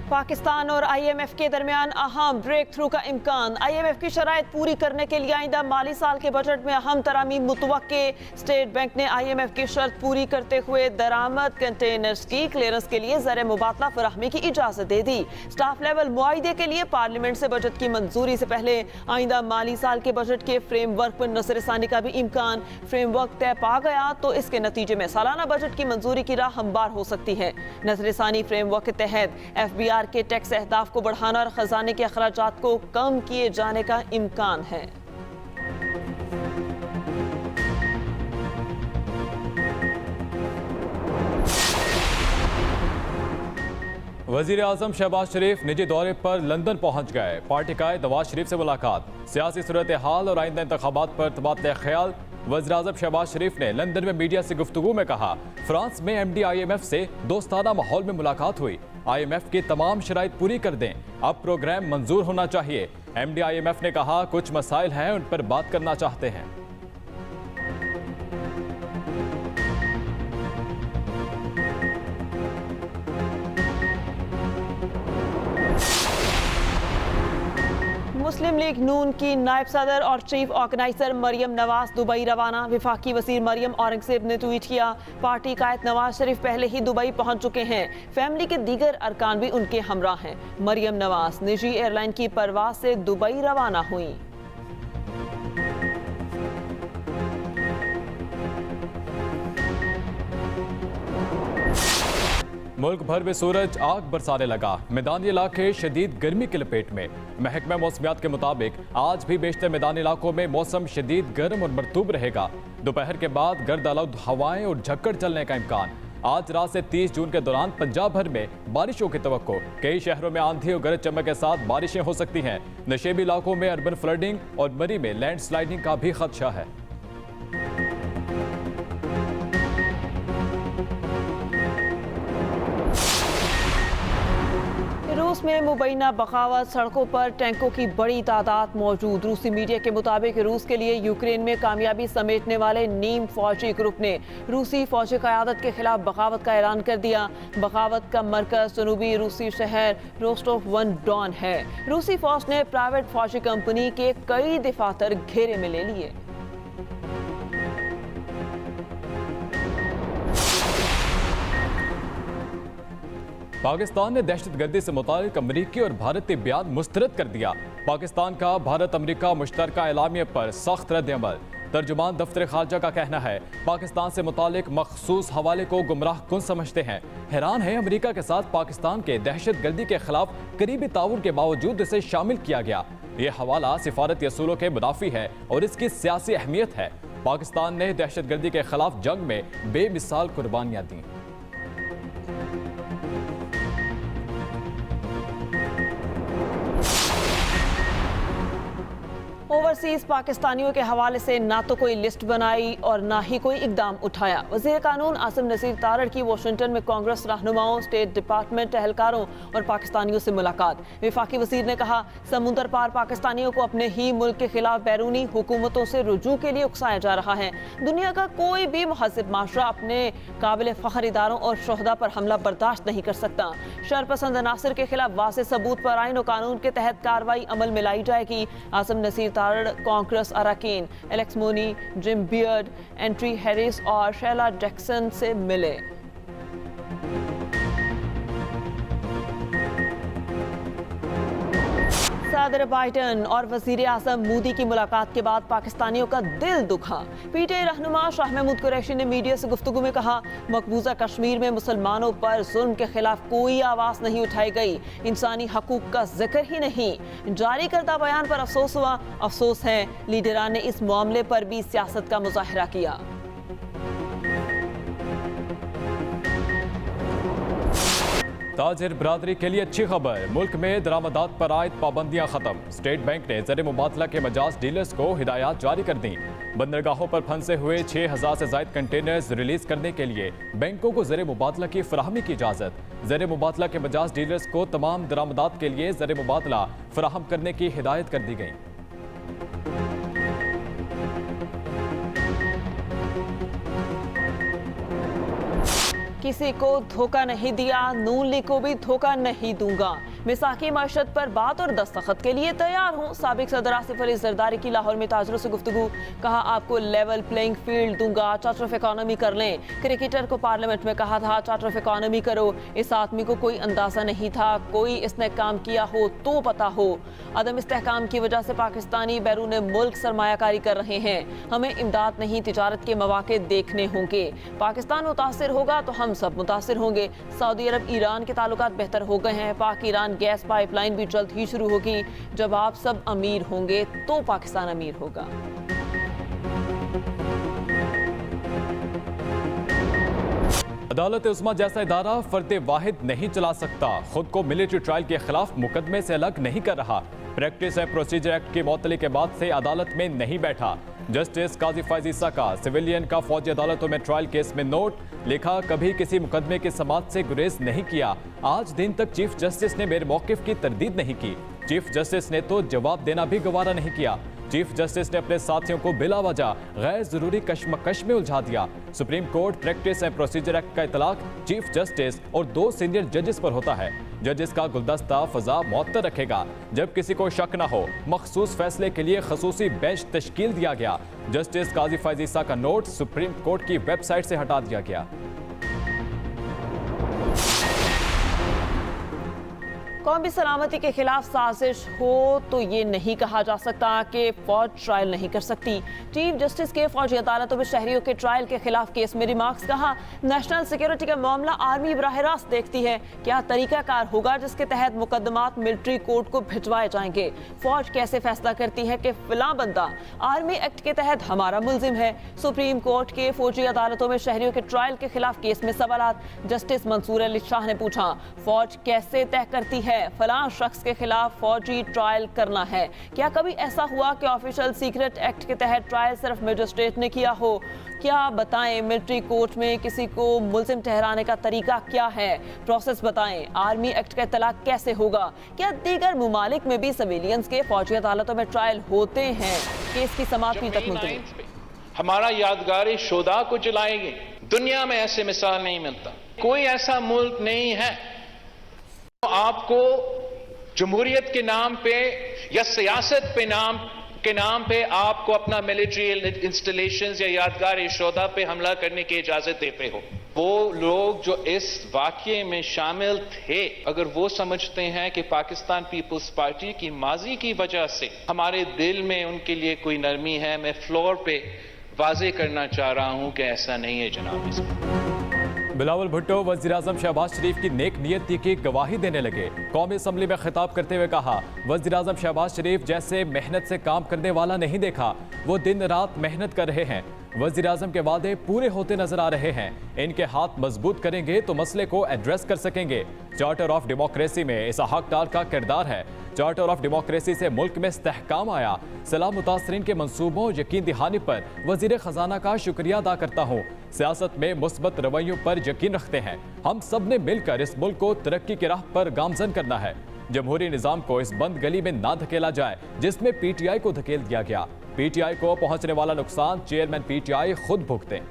पाकिस्तान और IMF के दरमियान अहम ब्रेक थ्रू का इम्कान। IMF की शराइत पूरी करने के लिए आइंदा माली साल के बजट में अहम तरामीम मुतवक्के। स्टेट बैंक ने IMF की शर्त पूरी करते हुए दरामद कंटेनर्स की क्लियरेंस के लिए ज़र मुबादला फराहमी की इजाज़त दे दी। स्टाफ लेवल मुआहिदे के लिए पार्लियामेंट से बजट की मंजूरी से पहले आइंदा माली साल के बजट के फ्रेमवर्क पर नज़रसानी का भी इम्कान। फ्रेमवर्क तय पा गया तो इसके नतीजे में सालाना बजट की मंजूरी की राह हमवार हो सकती है। नज़रसानी फ्रेमवर्क के तहत FBR के टैक्स अहदाफ को बढ़ाना और खजाने के अखराजात को कम किए जाने का इम्कान है। वजीर आजम शहबाज शरीफ निजी दौरे पर लंदन पहुंच गए। पार्टी कायद नवाज शरीफ से मुलाकात, सियासी सूरत हाल और आइंदा इंतखाबात पर तबादला ख्याल। वज़ीर आज़म शहबाज शरीफ ने लंदन में मीडिया से गुफ्तगू में कहा, फ्रांस में MD IMF से दोस्ताना माहौल में मुलाकात हुई। IMF की तमाम शराइत पूरी कर दें, अब प्रोग्राम मंजूर होना चाहिए। MD IMF ने कहा, कुछ मसाइल हैं उन पर बात करना चाहते हैं। मुस्लिम लीग नून की नायब सदर और chief organiser Maryam Nawaz Dubai रवाना। वफाकी वजीर मरियम औरंगजेब ने ट्वीट किया, पार्टी कायद नवाज शरीफ पहले ही दुबई पहुंच चुके हैं। फैमिली के दीगर अरकान भी उनके हमरा हैं। मरियम नवाज निजी एयरलाइन की परवाज से दुबई रवाना हुई। मुल्क भर में सूरज आग बरसाने लगा। मैदानी इलाके शदीद गर्मी की लपेट में। महकमा मौसमियात के मुताबिक आज भी बेशतर मैदानी इलाकों में मौसम शदीद गर्म और मरतूब रहेगा। दोपहर के बाद गर्द आलूद हवाएं और झक्कड़ चलने का इम्कान। आज रात से 30 जून के दौरान पंजाब भर में बारिशों की तवक्को। कई शहरों में आंधी और गरज चमक के साथ बारिशें हो सकती हैं। नशेबी इलाकों में अर्बन फ्लडिंग और मरी में लैंड स्लाइडिंग का भी खदशा है। रूस में मुबैना बगावत, सड़कों पर टैंकों की बड़ी तादाद मौजूद। रूसी मीडिया के मुताबिक रूस के लिए यूक्रेन में कामयाबी समेटने वाले नीम फौजी ग्रुप ने रूसी फौजी क़यादत के खिलाफ बगावत का ऐलान कर दिया। बगावत का मरकज जनूबी रूसी शहर रोस्टोव-ऑन-डॉन है। रूसी फौज ने प्राइवेट फौजी कंपनी के कई दफातर घेरे में ले लिए। पाकिस्तान ने दहशतगर्दी से मुताल्लिक अमरीकी और भारतीय बयान मुस्तरद कर दिया। पाकिस्तान का भारत अमरीका मुश्तरका एलामिया पर सख्त रद्द-ए-अमल। तर्जुमान दफ्तर खारजा का कहना है, पाकिस्तान से मुताल्लिक मखसूस हवाले को गुमराह कुन समझते हैं। हैरान है अमरीका के साथ पाकिस्तान के दहशतगर्दी के खिलाफ करीबी ताउन के बावजूद इसे शामिल किया गया। ये हवाला सिफारती असूलों के मुदाफी है और इसकी सियासी अहमियत है। पाकिस्तान ने दहशतगर्दी के खिलाफ जंग में बेमिसाल कुर्बानियां दी। ओवरसीज पाकिस्तानियों के हवाले से ना तो कोई लिस्ट बनाई और ना ही कोई इकदाम उठाया। वज़ीर कानून आसिम नसीर तारड़ की वाशिंगटन में कांग्रेस रहनुमाओं, स्टेट डिपार्टमेंट एहलकारों और पाकिस्तानियों से मुलाकात। वफाकी वज़ीर ने कहा, समुंदर पार पाकिस्तानियों को अपने ही मुल्क के खिलाफ बैरूनी हुकूमतों से रुजू के लिए उकसाया जा रहा है। दुनिया का कोई भी महज़िब माशरा अपने काबिल फ़ख्र इदारों और शोहदा पर हमला बर्दाश्त नहीं कर सकता। शरपसंद अनासर के खिलाफ वाज़ेह सबूत पर आईन और कानून के तहत कार्रवाई अमल में लाई जाएगी। आसिम नसीर कांग्रेस अरकान Alex Mooney, Jim Baird, Andy Harris और शैला जैक्सन से मिले। सदर बाइडन और वजीर आज़म मोदी की मुलाकात के बाद पाकिस्तानियों का दिल दुखा। PTI रहनुमा शाह महमूद कुरैशी ने मीडिया से गुफ्तगू में कहा, मकबूजा कश्मीर में मुसलमानों पर जुल्म के खिलाफ कोई आवाज़ नहीं उठाई गई, इंसानी हकूक का जिक्र ही नहीं। जारी करदा बयान पर अफसोस हुआ। अफसोस है लीडरान ने इस मामले पर भी सियासत का मुजाहरा किया। ताजिर बरादरी के लिए अच्छी खबर, मुल्क में दरामदात पर आयद पाबंदियां खत्म। स्टेट बैंक ने ज़र मुबादला के मजाज डीलर्स को हिदायत जारी कर दी। बंदरगाहों पर फंसे हुए 6000 से ज़ायद कंटेनर्स रिलीज करने के लिए बैंकों को ज़र मुबादला की फराहमी की इजाज़त। ज़र मुबादला के मजाज डीलर्स को तमाम दरामदात के लिए ज़र मुबादला फराहम करने की हिदायत कर दी गई। किसी को धोखा नहीं दिया, नून लीग को भी धोखा नहीं दूंगा। मिसाकी माशत पर बात और दस्तखत के लिए तैयार हूँ। साबिक सदर आसिफ अली जरदारी की लाहौर में ताजरों से गुफ्तगू, कहा आपको लेवल प्लेइंग फील्ड दूंगा, चार्टर ऑफ इकोनॉमी कर लें। क्रिकेटर को पार्लियामेंट में कहा था चार्टर ऑफ इकोनॉमी करो। इस आदमी को कोई अंदाजा नहीं था, कोई इसने काम किया हो तो पता हो। अदम इस्तेहकाम की वजह से पाकिस्तानी बैरून मुल्क सरमायाकारी कर रहे हैं। हमें इमदाद नहीं, तिजारत के मौके देखने होंगे। पाकिस्तान मुतासिर होगा तो हम सब मुतासिर होंगे। सऊदी अरब ईरान के ताल्लुकात बेहतर हो गए हैं। पाक ईरान गैस पाइपलाइन भी जल्द ही शुरू होगी। जब आप सब अमीर होंगे तो पाकिस्तान अमीर होगा। अदालत उस्मा जैसा इदारा फर्द वाहिद नहीं चला सकता, खुद को मिलिट्री ट्रायल के खिलाफ मुकदमे से अलग नहीं कर रहा। प्रैक्टिस एंड प्रोसीजर एक्ट की मौतली के बाद से अदालत में नहीं बैठा। जस्टिस काजी फैज ईसा का सिविलियन का फौजी अदालतों में ट्रायल केस में नोट लिखा, कभी किसी मुकदमे की समाअत से गुरेज नहीं किया। आज दिन तक चीफ जस्टिस ने मेरे मौकिफ की तरदीद नहीं की। चीफ जस्टिस ने तो जवाब देना भी गवारा नहीं किया। चीफ जस्टिस ने अपने साथियों को बिला वजह गैर जरूरी कश्मकश में उलझा दिया। Supreme court practice and procedure act का इतलाक चीफ जस्टिस और 2 सीनियर जजेस पर होता है। जजेस का गुलदस्ता फजा मुअत्तर रखेगा। जब किसी को शक न हो, मखसूस फैसले के लिए खसूसी बेंच तश्कील दिया गया। जस्टिस काजी फैज ईसा का नोट सुप्रीम कोर्ट की वेबसाइट से हटा दिया गया। कौमी सलामती के खिलाफ साजिश हो तो ये नहीं कहा जा सकता कि फौज ट्रायल नहीं कर सकती। चीफ जस्टिस के फौजी अदालतों में शहरियों के ट्रायल के खिलाफ केस में रिमार्क्स, कहा नेशनल सिक्योरिटी का मामला आर्मी बराह रास्त देखती है। क्या तरीकाकार होगा जिसके तहत मुकदमात मिलिट्री कोर्ट को भिजवाए जाएंगे? फौज कैसे फैसला करती है कि फिला बंदा आर्मी एक्ट के तहत हमारा मुलजिम है? सुप्रीम कोर्ट के फौजी अदालतों में शहरियों के ट्रायल के खिलाफ केस में सवालात। जस्टिस मंसूर अली शाह ने पूछा, फौज कैसे तय करती है फलां शख्स के खिलाफ फौजी ट्रायल करना है? क्या कभी ऐसा हुआ कि ऑफिशियल सीक्रेट एक्ट के तहत ट्रायल सिर्फ मजिस्ट्रेट ने किया हो? क्या बताएं, मिलिट्री कोर्ट में किसी को मुलजिम ठहराने का तरीका क्या है? प्रोसेस बताएं। आर्मी एक्ट का इतलाक कैसे होगा? क्या दीगर मुमालिक में भी सिविलियंस के फौजी अदालतों में ट्रायल होते हैं? केस की समाप्ति तक मुलतवी। हमारा यादगार शोदा को जलाएंगे। दुनिया में ऐसे मिसाल नहीं मिलता। कोई ऐसा मुल्क नहीं है आपको जमहूरियत के नाम पे या सियासत के नाम पे आपको अपना मिलिट्री इंस्टॉलेशंस या यादगार शोधा पे हमला करने की इजाजत देते हो। वो लोग जो इस वाकये में शामिल थे, अगर वो समझते हैं कि पाकिस्तान पीपल्स पार्टी की माजी की वजह से हमारे दिल में उनके लिए कोई नरमी है, मैं फ्लोर पे वाजे करना चाह रहा हूं कि ऐसा नहीं है जनाब। बिलावल भुट्टो वज़ीर-ए-आज़म शहबाज शरीफ की नेक नियति की गवाही देने लगे। कौमी असम्बली में खिताब करते हुए कहा, वज़ीर-ए-आज़म शहबाज शरीफ जैसे मेहनत से काम करने वाला नहीं देखा। वो दिन रात मेहनत कर रहे हैं। वज़ीर-ए-आज़म के वादे पूरे होते नजर आ रहे हैं। इनके हाथ मजबूत करेंगे तो मसले को एड्रेस कर सकेंगे। चार्टर ऑफ डेमोक्रेसी में इसहाक डार का किरदार है। चार्टर ऑफ डेमोक्रेसी से मुल्क में इस्तेहकाम आया। सलाह मुतासरीन के मंसूबों यकीन दहानी पर वज़ीर ख़जाना का शुक्रिया अदा करता हूँ। सियासत में मुस्बत रवैयों पर यकीन रखते हैं। हम सब ने मिलकर इस मुल्क को तरक्की की राह पर गामजन करना है। जमहूरी निज़ाम को इस बंद गली में ना धकेला जाए जिसमें PTI को धकेल दिया गया। PTI को पहुंचने वाला नुकसान चेयरमैन PTI खुद भुगतें।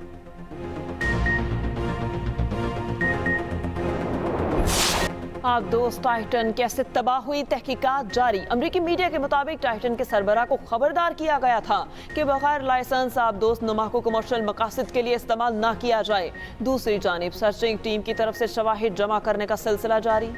आप दोस्त, टाइटन कैसे तबाह हुई, तहकीकात जारी। अमरीकी मीडिया के मुताबिक टाइटन के सरबराह को खबरदार किया गया था कि बगैर लाइसेंस आप दोस्त नुमा को कमर्शियल मकासद के लिए इस्तेमाल ना किया जाए। दूसरी जानिब सर्चिंग टीम की तरफ से शवाहिद जमा करने का सिलसिला जारी।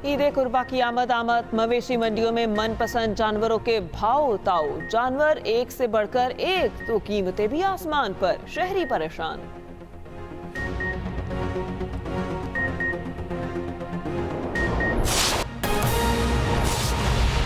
ईद कुर्बा की आमद मवेशी मंडियों में मनपसंद जानवरों के भाव ताऊ। जानवर एक से बढ़कर एक तो कीमतें भी आसमान पर, शहरी परेशान।